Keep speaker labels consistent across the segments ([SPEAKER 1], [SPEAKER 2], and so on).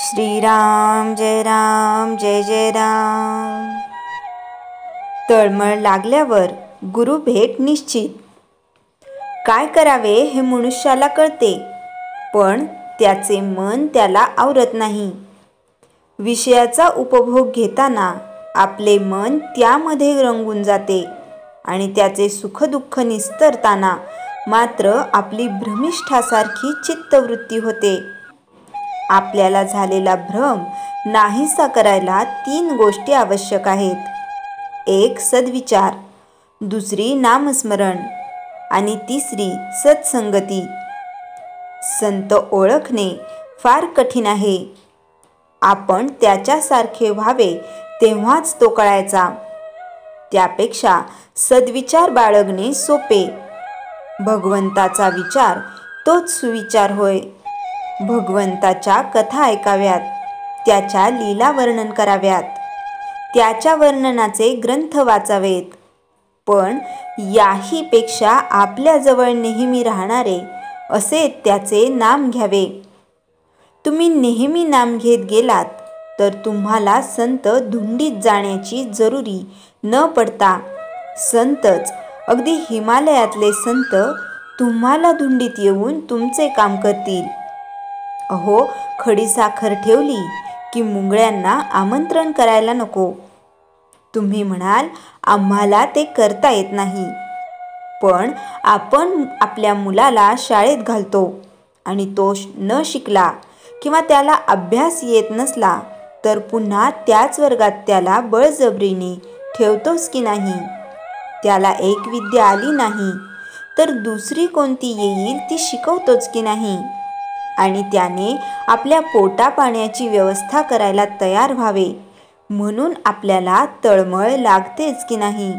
[SPEAKER 1] श्रीराम जय जय राम। तळमळ लागल्यावर गुरु भेट निश्चित। काय करावे हे मनुष्याला कळते, पण त्याचे मन त्याला आवरत नाही। विषयाचा उपभोग घेताना आपले मन त्यामध्ये रंगून जाते आणि त्याचे सुखदुःख निस्तरताना मात्र आपली भ्रमिष्ठासारखी चित्तवृत्ती होते। आपल्याला झालेला भ्रम नाहीसा करायला 3 गोष्टी आवश्यक आहेत। एक सद्विचार, दुसरी नामस्मरण आणि तिसरी सत्संगती। संत ओळखणे फार कठीण आहे। आपण त्याच्यासारखे व्हावे तेव्हाच तो कळायचा। त्यापेक्षा सद्विचार बाळगणे सोपे। भगवंताचा विचार तोच सुविचार होय। भगवंताच्या कथा ऐकाव्यात, त्याच्या लीला वर्णन कराव्यात, त्याच्या वर्णनाचे ग्रंथ वाचावेत। पण याही पेक्षा आपल्याजवळ नेहमी राहणारे असे त्याचे नाम घ्यावे। तुम्ही नेहमी नाम घेत गेलात तर तुम्हाला संत धुंडीत जाण्याची जरुरी न पडता संतच, अगदी हिमालयातले संत तुम्हाला धुंडीत येऊन तुमचे काम करतील। अहो, खडीसाखर ठेवली की मुंगळ्यांना आमंत्रण करायला नको। तुम्ही म्हणाल आम्हाला ते करता येत नाही, पण आपण आपल्या मुलाला शाळेत घालतो आणि तो न शिकला किंवा त्याला अभ्यास येत नसला तर पुन्हा त्याच वर्गात त्याला बळजबरीने ठेवतोच की नाही। त्याला एक विद्या आली नाही तर दुसरी कोणती येईल ती शिकवतोच की नाही। आणि त्याने आपल्या पोटापाण्याची व्यवस्था करायला तयार व्हावे म्हणून आपल्याला तळमळ लागतेच की नाही।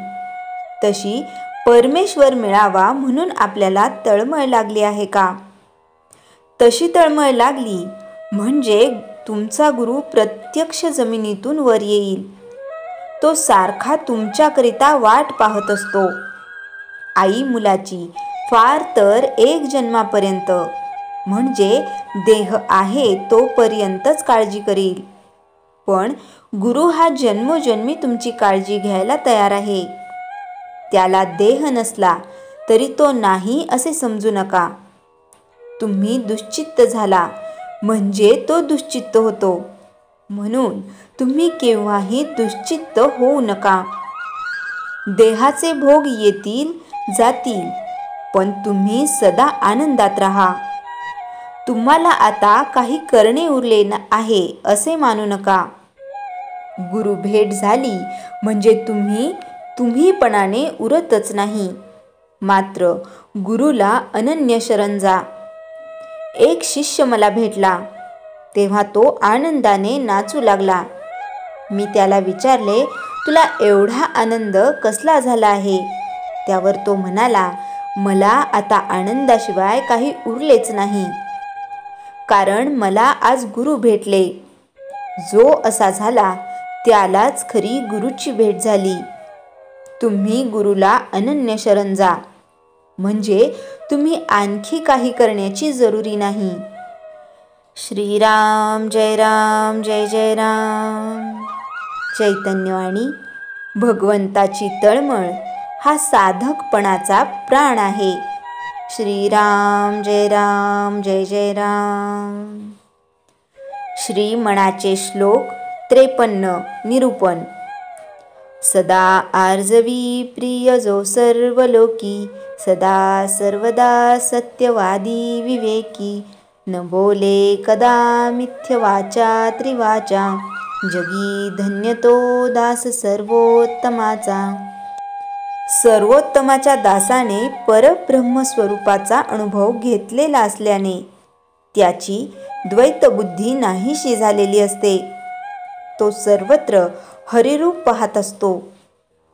[SPEAKER 1] तशी परमेश्वर मिळावा म्हणून आपल्याला तळमळ लागली आहे का? तशी तळमळ लागली म्हणजे तुमचा गुरु प्रत्यक्ष जमिनीतून वर येईल। तो सारखा तुमच्याकरिता वाट पाहत असतो। आई मुलाची फार तर 1 जन्मापर्यंत, म्हणजे देह आहे तोपर्यंतच काळजी करील। पण गुरु हा जन्मोजन्मी तुमची काळजी घ्यायला तयार आहे। त्याला देह नसला तरी तो नाही असे समजू नका। तुम्ही दुश्चित्त झाला म्हणजे तो दुश्चित्त होतो, म्हणून तुम्ही केव्हाही दुश्चित्त होऊ नका। देहाचे भोग येतील जातील, पण तुम्ही सदा आनंदात राहा। तुम्हाला आता काही करणे उरले आहे असे मानू नका। गुरु भेट झाली म्हणजे तुम्हीपणाने उरतच नाही, मात्र गुरुला अनन्य शरण जा। एक शिष्य मला भेटला तेव्हा तो आनंदाने नाचू लागला। मी त्याला विचारले, तुला एवढा आनंद कसला झाला आहे? त्यावर तो म्हणाला, मला आता आनंदाशिवाय काही उरलेच नाही, कारण मला आज गुरु भेटले। जो असा झाला त्यालाच खरी गुरुची भेट झाली। तुम्ही गुरुला अनन्य शरण जा, म्हणजे तुम्ही आणखी काही करण्याची जरुरी नाही। श्रीराम जय जय राम। चैतन्यवाणी भगवंताची तळमळ हा साधकपणाचा प्राण आहे। श्रीराम जय जय राम। श्री मनाचे श्लोक 53 निरूपण। सदा आर्जवी प्रिय जो सर्वलोकी, सदा सर्वदा सत्यवादी विवेकी, न बोले कदा मिथ्यवाचा त्रिवाचा, जगी धन्य तो दास सर्वोत्तमाचा। सर्वोत्तमाच्या दासाने परब्रह्मस्वरूपाचा अनुभव घेतलेला असल्याने त्याची द्वैतबुद्धी नाहीशी झालेली असते। तो सर्वत्र हरिरूप पाहत असतो।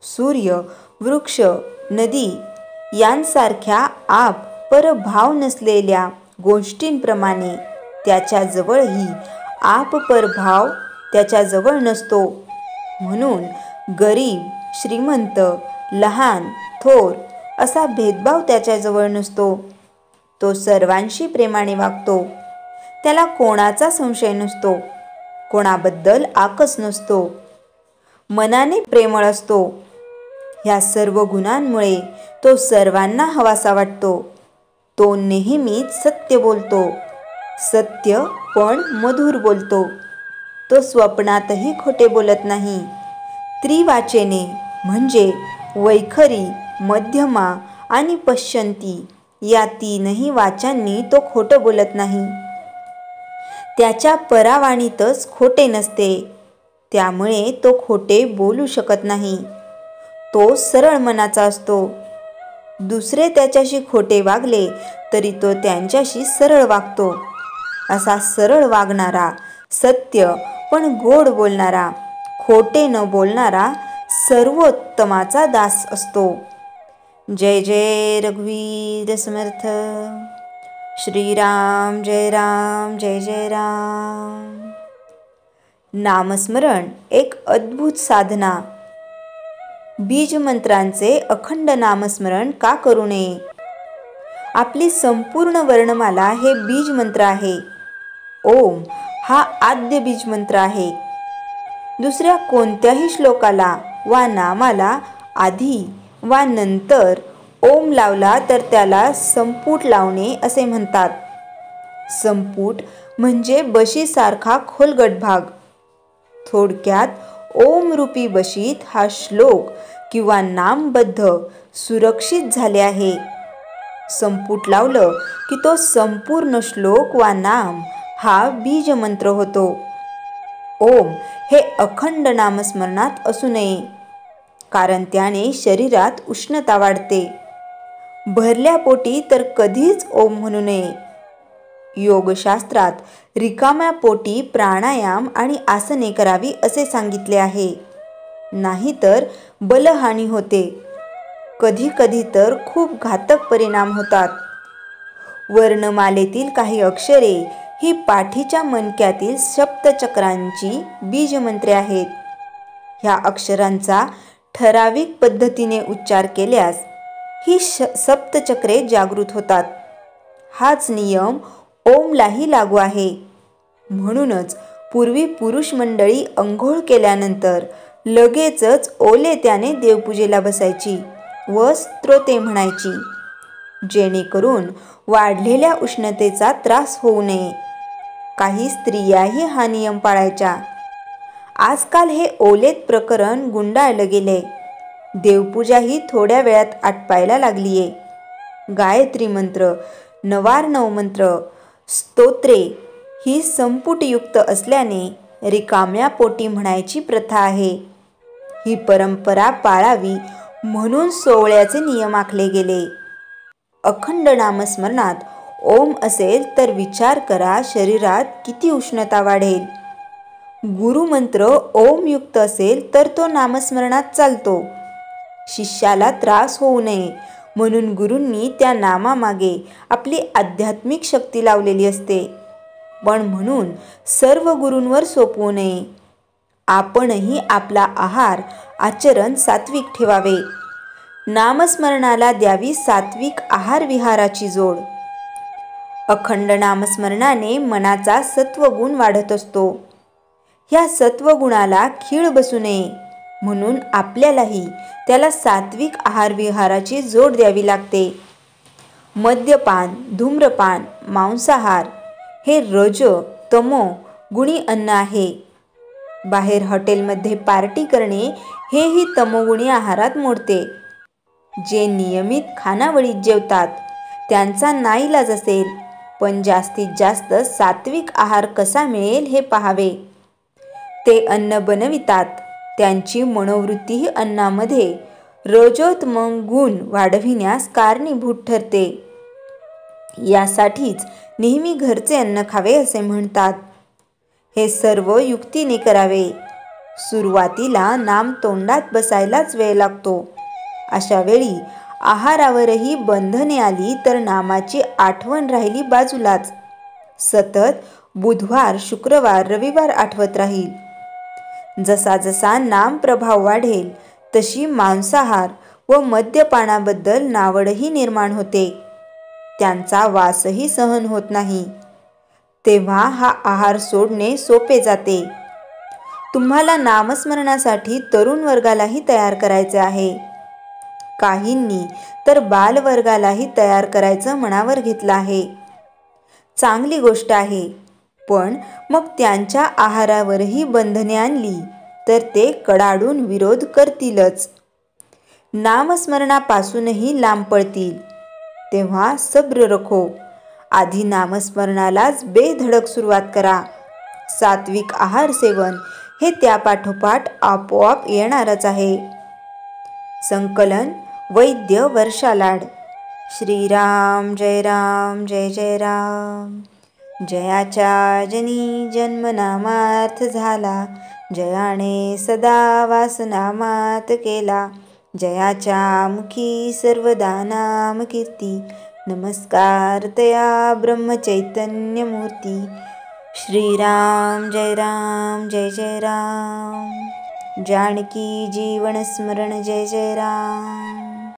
[SPEAKER 1] सूर्य, वृक्ष, नदी यांसारख्या आप परभाव नसलेल्या गोष्टींप्रमाणे त्याच्याजवळही आप परभाव त्याच्याजवळ नसतो। म्हणून गरीब श्रीमंत, लहान थोर असा भेदभाव त्याच्याजवळ नसतो। तो सर्वांशी प्रेमाने वागतो। त्याला कोणाचा संशय नसतो। कोणाबद्दल आकस नसतो, मनाने प्रेमळ असतो. ह्या सर्व गुणांमुळे तो सर्वांना हवासा वाटतो. तो नेहमीच सत्य बोलतो, सत्य पण मधुर बोलतो. तो स्वप्नातही खोटे बोलत नाही. त्रिवाचेने म्हणजे वैखरी, मध्यमा आणि पश्यंती या तीनही वाचांनी तो खोटं बोलत नाही. त्याच्या परावाणीतच खोटे नसते, त्यामुळे तो खोटे बोलू शकत नाही. तो सरळ मनाचा असतो. दुसरे त्याच्याशी खोटे वागले तरी तो त्यांच्याशी सरळ वागतो. असा सरळ वागणारा, सत्य पण गोड बोलणारा, खोटे न बोलणारा सर्वोत्तमाचा दास असतो. जय जय रघुवीर समर्थ. श्रीराम जय राम, जय जय राम. नामस्मरण एक अद्भुत साधना. बीजमंत्रांचे अखंड नामस्मरण का करू नये? आपली संपूर्ण वर्णमाला हे बीजमंत्र आहे. ओम हा आद्य बीजमंत्र आहे. दुसऱ्या कोणत्याही श्लोकाला वा नामाला आधी वा नंतर ओम लावला तर त्याला संपुट लावणे असे म्हणतात. संपुट म्हणजे बशीसारखा खोलगट भाग. थोडक्यात ओम रूपी बशीत हा श्लोक किंवा नामबद्ध सुरक्षित झाले आहे. संपुट लावलं की तो संपूर्ण श्लोक वा नाम हा बीजमंत्र होतो. ओम हे अखंड नामस्मरणात असू नये, कारण त्याने शरीरात उष्णता वाढते. भरल्या पोटी तर कधीच ओम म्हणू नये. योगशास्त्रात रिकाम्या पोटी प्राणायाम आणि आसने करावी असे सांगितले आहे. नाहीतर बलहानी होते. कधी कधी तर खूप घातक परिणाम होतात. वर्णमालेतील काही अक्षरे ही पाठीच्या मणक्यातील सप्तचक्रांची बीजमंत्रे आहेत. ह्या अक्षरांचा ठराविक पद्धतीने उच्चार केल्यास ही सप्तचक्रे जागृत होतात. हाच नियम ओमलाही लागू आहे. म्हणूनच पूर्वी पुरुष मंडळी अंघोळ केल्यानंतर लगेचच ओले त्याने देवपूजेला बसायची व स्तोत्रे म्हणायची, जेणेकरून वाढलेल्या उष्णतेचा त्रास होऊ नये. काही स्त्रियाही हा नियम पाळायच्या. आजकाल हे ओलेत प्रकरण गुंडाळलं गेले. देवपूजाही थोड्या वेळात आटपायला लागलीये. गायत्री मंत्र, नवार्णव मंत्र, स्तोत्रे ही संपुटयुक्त असल्याने रिकाम्या पोटी म्हणायची प्रथा आहे. ही परंपरा पाळावी म्हणून सोवळ्याचे नियम आखले गेले. अखंड नामस्मरणात ओम असेल तर विचार करा शरीरात किती उष्णता वाढेल. गुरुमंत्र ओमयुक्त असेल तर तो नामस्मरणात चालतो. शिष्याला त्रास होऊ नये म्हणून गुरूंनी त्या नामामागे आपली आध्यात्मिक शक्ती लावलेली असते. पण म्हणून सर्व गुरूंवर सोपवू नये. आपणही आपला आहार आचरण सात्विक ठेवावे. नामस्मरणाला द्यावी सात्विक आहार विहाराची जोड. अखंड नामस्मरणाने मनाचा सत्वगुण वाढत असतो. ह्या सत्वगुणाला खीळ बसू नये म्हणून आपल्यालाही त्याला सात्विक आहार विहाराची जोड द्यावी लागते. मद्यपान, धूम्रपान, मांसाहार हे रज तमो गुणी अन्न आहे. बाहेर हॉटेलमध्ये पार्टी करणे हेही तमोगुणी आहारात मोडते. जे नियमित खानावळीत जेवतात त्यांचा नाईलाज असेल, पण जास्तीत जास्त सात्विक आहार कसा मिळेल हे पाहावे. ते अन्न बनवितात, त्यांची मनोवृत्तीही अन्नामध्ये रजोतम गुण वाढविण्यास कारणीभूत ठरते. यासाठीच नेहमी घरचे अन्न खावे असे म्हणतात. हे सर्व युक्तीने करावे. सुरुवातीला नाम तोंडात बसायलाच वेळ लागतो. अशा वेळी आहारावरही बंधने आली तर नामाची आठवण राहिली बाजूलाच. सतत बुधवार, शुक्रवार, रविवार आठवत राहील. जसा जसा नाम प्रभाव वाढेल तशी मांसाहार व मद्यपानाबद्दल नावडही निर्माण होते. त्यांचा वासही सहन होत नाही. तेव्हा हा आहार सोडणे सोपे जाते तुम्हाला नामस्मरणासाठी तरुण वर्गालाही तयार करायचे आहे. काहींनी तर बालवर्गालाही तयार करायचं मनावर घेतलं आहे. चांगली गोष्ट आहे, पण मग त्यांच्या आहारावरही बंधने आणली तर ते कडाडून विरोध करतीलच. नामस्मरणापासूनही लांब पळतील. तेव्हा सब्र रखो. आधी नामस्मरणालाच बेधडक सुरुवात करा. सात्विक आहार सेवन हे त्यापाठोपाठ आपोआप येणारच आहे. संकलन वैद्य वर्षा लाड. श्रीराम जय जय राम. जयाच्या जनी जन्मनामार्थ झाला, जयाने सदा वासनामात केला. जयाच्या मुखी सर्वदा नाम कीर्ती, नमस्कार तया ब्रह्मचैतन्य मूर्ती. श्रीराम जय जय राम. जानकी जीवन स्मरण जय जय राम.